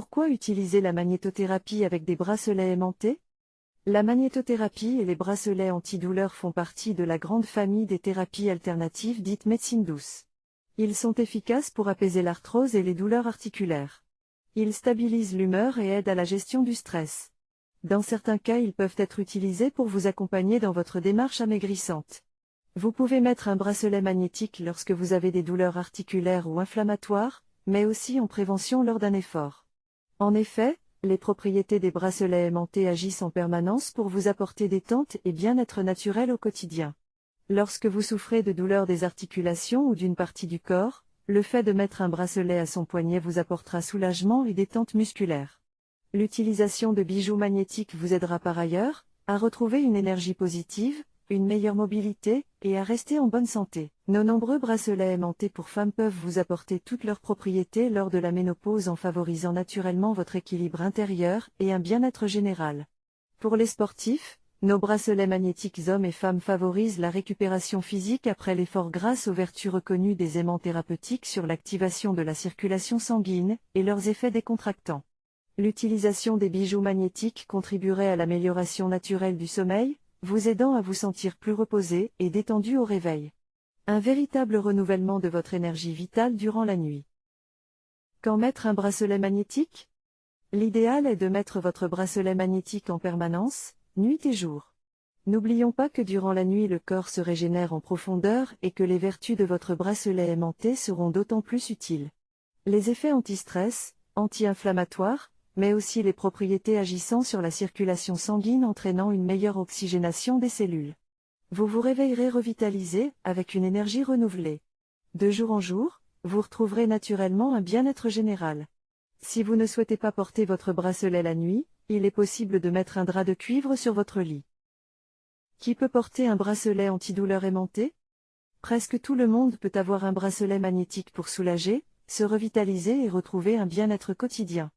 Pourquoi utiliser la magnétothérapie avec des bracelets aimantés? La magnétothérapie et les bracelets antidouleurs font partie de la grande famille des thérapies alternatives dites médecine douce. Ils sont efficaces pour apaiser l'arthrose et les douleurs articulaires. Ils stabilisent l'humeur et aident à la gestion du stress. Dans certains cas, ils peuvent être utilisés pour vous accompagner dans votre démarche amaigrissante. Vous pouvez mettre un bracelet magnétique lorsque vous avez des douleurs articulaires ou inflammatoires, mais aussi en prévention lors d'un effort. En effet, les propriétés des bracelets aimantés agissent en permanence pour vous apporter détente et bien-être naturel au quotidien. Lorsque vous souffrez de douleurs des articulations ou d'une partie du corps, le fait de mettre un bracelet à son poignet vous apportera soulagement et détente musculaire. L'utilisation de bijoux magnétiques vous aidera par ailleurs à retrouver une énergie positive, une meilleure mobilité, et à rester en bonne santé. Nos nombreux bracelets aimantés pour femmes peuvent vous apporter toutes leurs propriétés lors de la ménopause en favorisant naturellement votre équilibre intérieur et un bien-être général. Pour les sportifs, nos bracelets magnétiques hommes et femmes favorisent la récupération physique après l'effort grâce aux vertus reconnues des aimants thérapeutiques sur l'activation de la circulation sanguine et leurs effets décontractants. L'utilisation des bijoux magnétiques contribuerait à l'amélioration naturelle du sommeil, vous aidant à vous sentir plus reposé et détendu au réveil. Un véritable renouvellement de votre énergie vitale durant la nuit. Quand mettre un bracelet magnétique? L'idéal est de mettre votre bracelet magnétique en permanence, nuit et jour. N'oublions pas que durant la nuit le corps se régénère en profondeur et que les vertus de votre bracelet aimanté seront d'autant plus utiles. Les effets anti-stress, anti-inflammatoires, mais aussi les propriétés agissant sur la circulation sanguine entraînant une meilleure oxygénation des cellules. Vous vous réveillerez revitalisé, avec une énergie renouvelée. De jour en jour, vous retrouverez naturellement un bien-être général. Si vous ne souhaitez pas porter votre bracelet la nuit, il est possible de mettre un drap de cuivre sur votre lit. Qui peut porter un bracelet antidouleur aimanté? Presque tout le monde peut avoir un bracelet magnétique pour soulager, se revitaliser et retrouver un bien-être quotidien.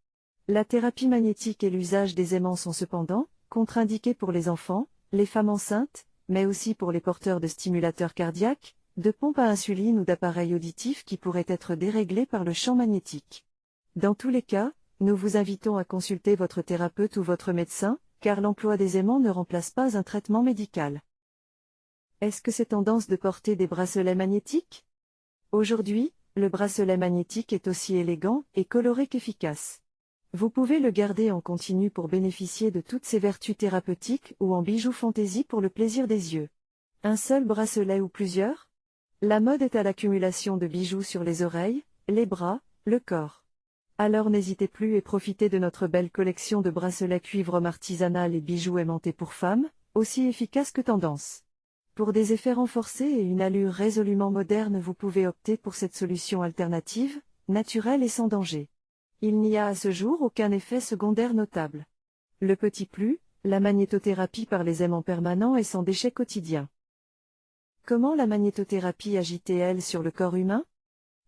La thérapie magnétique et l'usage des aimants sont cependant contre-indiqués pour les enfants, les femmes enceintes, mais aussi pour les porteurs de stimulateurs cardiaques, de pompes à insuline ou d'appareils auditifs qui pourraient être déréglés par le champ magnétique. Dans tous les cas, nous vous invitons à consulter votre thérapeute ou votre médecin, car l'emploi des aimants ne remplace pas un traitement médical. Est-ce que c'est tendance de porter des bracelets magnétiques? Aujourd'hui, le bracelet magnétique est aussi élégant et coloré qu'efficace. Vous pouvez le garder en continu pour bénéficier de toutes ses vertus thérapeutiques ou en bijoux fantaisie pour le plaisir des yeux. Un seul bracelet ou plusieurs? La mode est à l'accumulation de bijoux sur les oreilles, les bras, le corps. Alors n'hésitez plus et profitez de notre belle collection de bracelets cuivre homme artisanal et bijoux aimantés pour femmes, aussi efficaces que tendance. Pour des effets renforcés et une allure résolument moderne, vous pouvez opter pour cette solution alternative, naturelle et sans danger. Il n'y a à ce jour aucun effet secondaire notable. Le petit plus, la magnétothérapie par les aimants permanents et sans déchets quotidiens. Comment la magnétothérapie agit-elle sur le corps humain?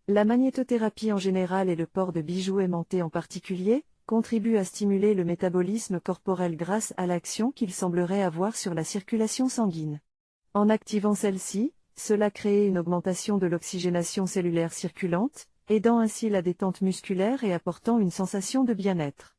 La magnétothérapie en général et le port de bijoux aimantés en particulier, contribuent à stimuler le métabolisme corporel grâce à l'action qu'il semblerait avoir sur la circulation sanguine. En activant celle-ci, cela crée une augmentation de l'oxygénation cellulaire circulante, aidant ainsi la détente musculaire et apportant une sensation de bien-être.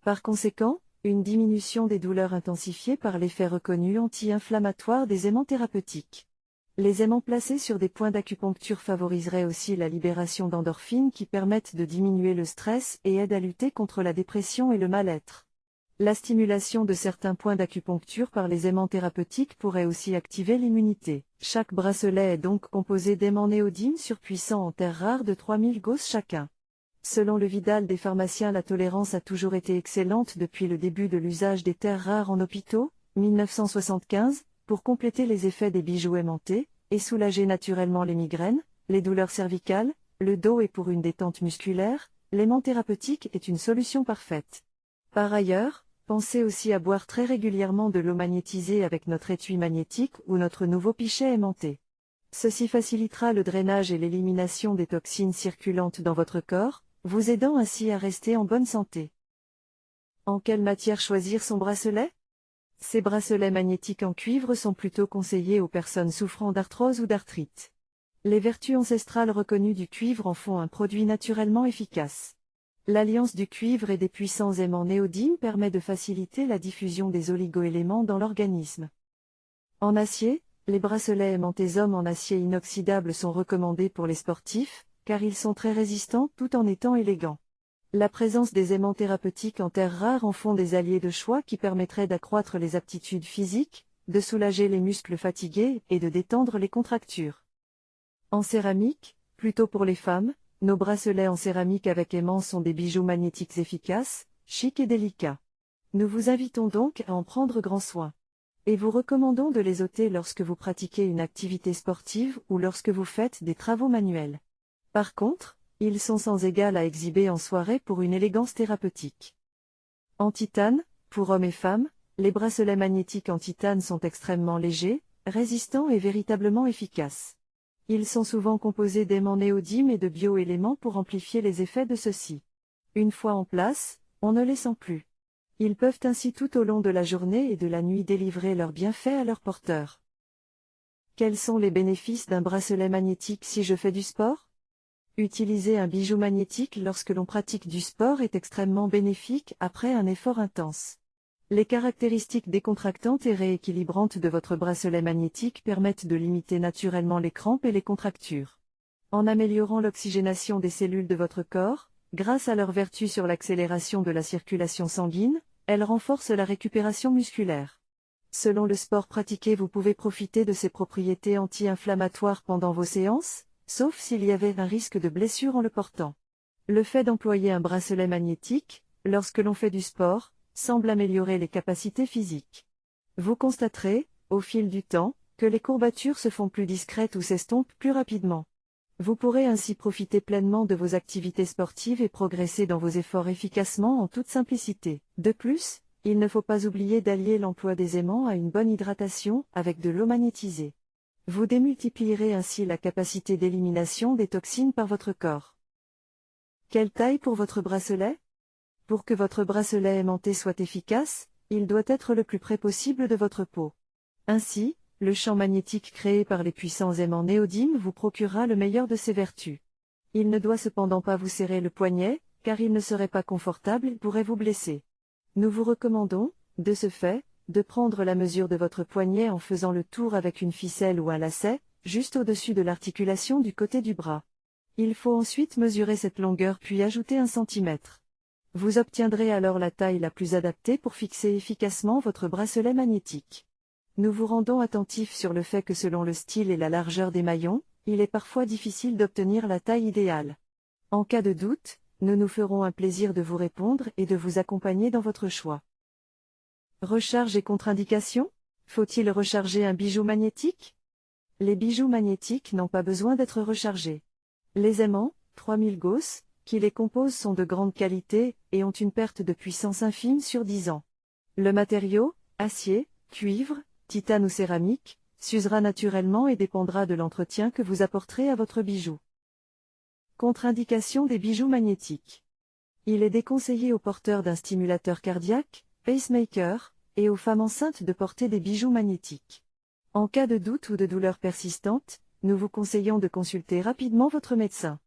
Par conséquent, une diminution des douleurs intensifiée par l'effet reconnu anti-inflammatoire des aimants thérapeutiques. Les aimants placés sur des points d'acupuncture favoriseraient aussi la libération d'endorphines qui permettent de diminuer le stress et aident à lutter contre la dépression et le mal-être. La stimulation de certains points d'acupuncture par les aimants thérapeutiques pourrait aussi activer l'immunité. Chaque bracelet est donc composé d'aimants néodymes surpuissants en terres rares de 3000 Gauss chacun. Selon le Vidal des pharmaciens, la tolérance a toujours été excellente depuis le début de l'usage des terres rares en hôpitaux, 1975, pour compléter les effets des bijoux aimantés, et soulager naturellement les migraines, les douleurs cervicales, le dos et pour une détente musculaire, l'aimant thérapeutique est une solution parfaite. Par ailleurs, pensez aussi à boire très régulièrement de l'eau magnétisée avec notre étui magnétique ou notre nouveau pichet aimanté. Ceci facilitera le drainage et l'élimination des toxines circulantes dans votre corps, vous aidant ainsi à rester en bonne santé. En quelle matière choisir son bracelet? Ces bracelets magnétiques en cuivre sont plutôt conseillés aux personnes souffrant d'arthrose ou d'arthrite. Les vertus ancestrales reconnues du cuivre en font un produit naturellement efficace. L'alliance du cuivre et des puissants aimants néodymes permet de faciliter la diffusion des oligoéléments dans l'organisme. En acier, les bracelets aimantés hommes en acier inoxydable sont recommandés pour les sportifs, car ils sont très résistants tout en étant élégants. La présence des aimants thérapeutiques en terre rare en font des alliés de choix qui permettraient d'accroître les aptitudes physiques, de soulager les muscles fatigués et de détendre les contractures. En céramique, plutôt pour les femmes, nos bracelets en céramique avec aimants sont des bijoux magnétiques efficaces, chics et délicats. Nous vous invitons donc à en prendre grand soin. Et vous recommandons de les ôter lorsque vous pratiquez une activité sportive ou lorsque vous faites des travaux manuels. Par contre, ils sont sans égal à exhiber en soirée pour une élégance thérapeutique. En titane, pour hommes et femmes, les bracelets magnétiques en titane sont extrêmement légers, résistants et véritablement efficaces. Ils sont souvent composés d'aimants néodymes et de bioéléments pour amplifier les effets de ceux-ci. Une fois en place, on ne les sent plus. Ils peuvent ainsi tout au long de la journée et de la nuit délivrer leurs bienfaits à leurs porteurs. Quels sont les bénéfices d'un bracelet magnétique si je fais du sport ? Utiliser un bijou magnétique lorsque l'on pratique du sport est extrêmement bénéfique après un effort intense. Les caractéristiques décontractantes et rééquilibrantes de votre bracelet magnétique permettent de limiter naturellement les crampes et les contractures. En améliorant l'oxygénation des cellules de votre corps, grâce à leur vertu sur l'accélération de la circulation sanguine, elles renforcent la récupération musculaire. Selon le sport pratiqué, vous pouvez profiter de ses propriétés anti-inflammatoires pendant vos séances, sauf s'il y avait un risque de blessure en le portant. Le fait d'employer un bracelet magnétique, lorsque l'on fait du sport, semble améliorer les capacités physiques. Vous constaterez, au fil du temps, que les courbatures se font plus discrètes ou s'estompent plus rapidement. Vous pourrez ainsi profiter pleinement de vos activités sportives et progresser dans vos efforts efficacement en toute simplicité. De plus, il ne faut pas oublier d'allier l'emploi des aimants à une bonne hydratation avec de l'eau magnétisée. Vous démultiplierez ainsi la capacité d'élimination des toxines par votre corps. Quelle taille pour votre bracelet ? Pour que votre bracelet aimanté soit efficace, il doit être le plus près possible de votre peau. Ainsi, le champ magnétique créé par les puissants aimants néodymes vous procurera le meilleur de ses vertus. Il ne doit cependant pas vous serrer le poignet, car il ne serait pas confortable et pourrait vous blesser. Nous vous recommandons, de ce fait, de prendre la mesure de votre poignet en faisant le tour avec une ficelle ou un lacet, juste au-dessus de l'articulation du côté du bras. Il faut ensuite mesurer cette longueur puis ajouter 1 centimètre. Vous obtiendrez alors la taille la plus adaptée pour fixer efficacement votre bracelet magnétique. Nous vous rendons attentifs sur le fait que selon le style et la largeur des maillons, il est parfois difficile d'obtenir la taille idéale. En cas de doute, nous nous ferons un plaisir de vous répondre et de vous accompagner dans votre choix. Recharge et contre-indication ? Faut-il recharger un bijou magnétique ? Les bijoux magnétiques n'ont pas besoin d'être rechargés. Les aimants, 3000 Gauss, qui les composent sont de grande qualité, et ont une perte de puissance infime sur 10 ans. Le matériau, acier, cuivre, titane ou céramique, s'usera naturellement et dépendra de l'entretien que vous apporterez à votre bijou. Contre-indication des bijoux magnétiques. Il est déconseillé aux porteurs d'un stimulateur cardiaque, pacemaker, et aux femmes enceintes de porter des bijoux magnétiques. En cas de doute ou de douleur persistante, nous vous conseillons de consulter rapidement votre médecin.